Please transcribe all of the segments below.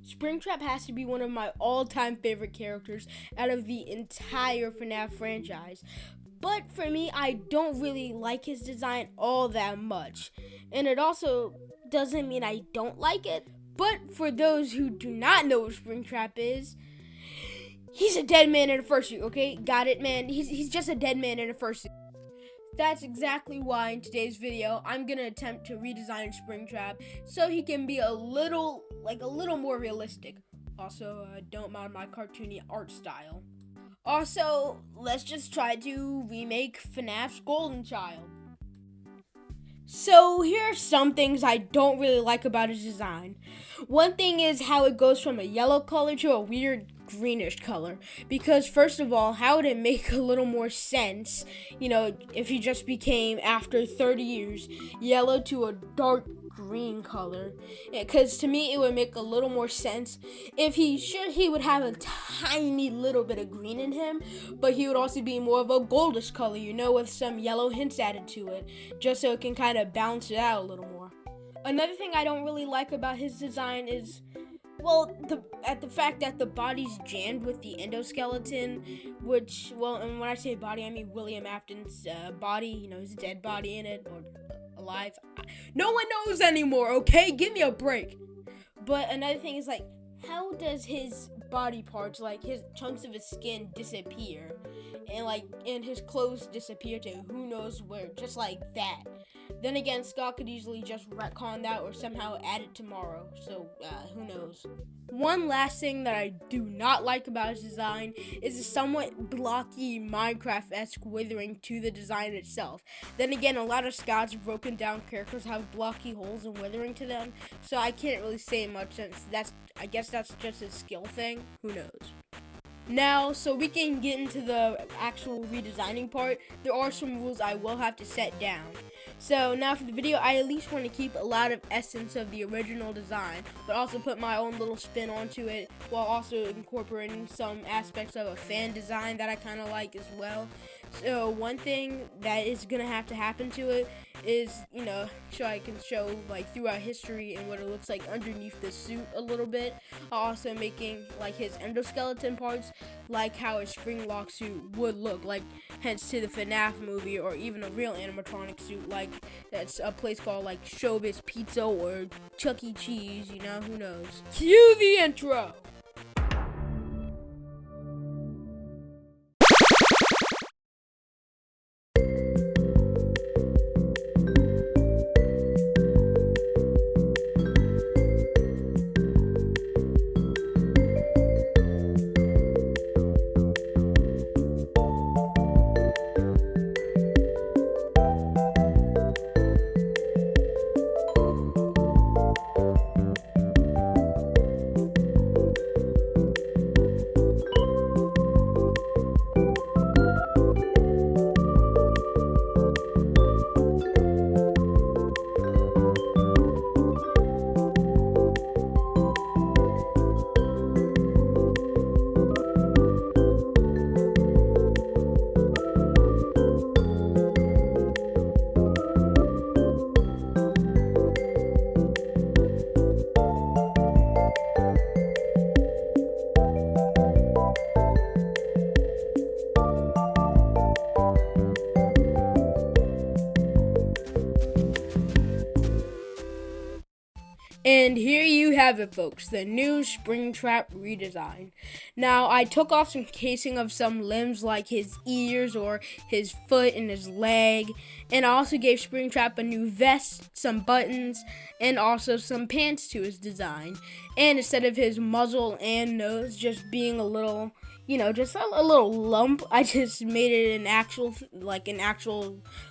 Springtrap has to be one of my all-time favorite characters out of the entire FNAF franchise. But for me, I don't really like his design all that much. And it also doesn't mean I don't like it. But for those who do not know what Springtrap is, he's a dead man in a fursuit, okay? Got it, man? He's just a dead man in a fursuit. That's exactly why in today's video, I'm gonna attempt to redesign Springtrap so he can be a little more realistic. Also, don't mind my cartoony art style. Also, let's just try to remake FNAF's Golden Child. So here are some things I don't really like about his design. One thing is how it goes from a yellow color to a weird greenish color, because first of all, how would it make a little more sense, if he just became, after 30 years, yellow to a dark green color? Because to me it would make a little more sense if he would have a tiny little bit of green in him, but he would also be more of a goldish color, with some yellow hints added to it, just so it can kind of balance it out a little more. Another thing I don't really like about his design is, the fact that the body's jammed with the endoskeleton, and when I say body, I mean William Afton's body, his dead body in it, or alive. No one knows anymore, okay? Give me a break. But another thing is, how does his body parts, his chunks of his skin, disappear? And his clothes disappear to who knows where, just like that. Then again, Scott could easily just retcon that or somehow add it tomorrow, so who knows. One last thing that I do not like about his design is the somewhat blocky Minecraft-esque withering to the design itself. Then again, a lot of Scott's broken down characters have blocky holes and withering to them, so I can't really say much since I guess that's just a skill thing, who knows. Now, so we can get into the actual redesigning part, there are some rules I will have to set down. So now for the video, I at least want to keep a lot of essence of the original design, but also put my own little spin onto it, while also incorporating some aspects of a fan design that I kind of like as well. So one thing that is going to have to happen to it is, so I can show throughout history and what it looks like underneath the suit a little bit. Also making his endoskeleton parts like how a spring lock suit would look, hence to the FNAF movie, or even a real animatronic suit that's a place called Showbiz Pizza or Chuck E. Cheese, who knows. Cue the intro! And here you have it, folks, the new Springtrap redesign. Now, I took off some casing of some limbs like his ears or his foot and his leg, and I also gave Springtrap a new vest, some buttons, and also some pants to his design. And instead of his muzzle and nose just being a little, just a little lump, I just made it an actual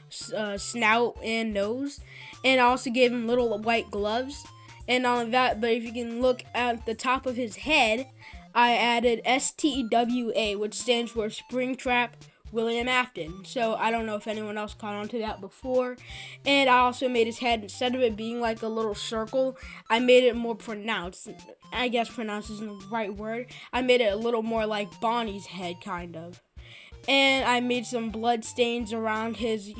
snout and nose. And I also gave him little white gloves. And all of that, but if you can look at the top of his head, I added STWA, which stands for Springtrap William Afton. So I don't know if anyone else caught on to that before. And I also made his head, instead of it being like a little circle, I made it more pronounced. I guess pronounced isn't the right word. I made it a little more like Bonnie's head, kind of. And I made some blood stains around his,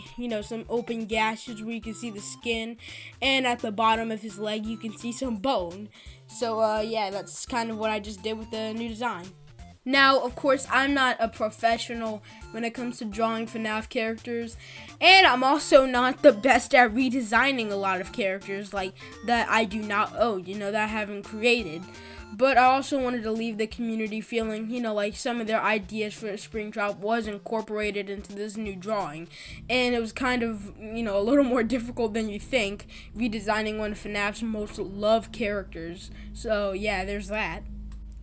some open gashes where you can see the skin. And at the bottom of his leg, you can see some bone. So, yeah, that's kind of what I just did with the new design. Now, of course, I'm not a professional when it comes to drawing FNAF characters, and I'm also not the best at redesigning a lot of characters, like, that I do not own, that I haven't created. But I also wanted to leave the community feeling, like some of their ideas for Springtrap was incorporated into this new drawing. And it was kind of, a little more difficult than you think, redesigning one of FNAF's most loved characters. So, yeah, there's that.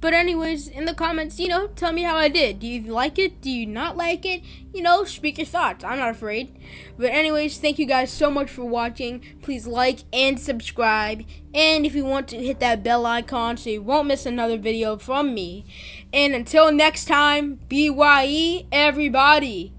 But anyways, in the comments, tell me how I did. Do you like it? Do you not like it? Speak your thoughts. I'm not afraid. But anyways, thank you guys so much for watching. Please like and subscribe. And if you want to hit that bell icon so you won't miss another video from me. And until next time, BYE everybody.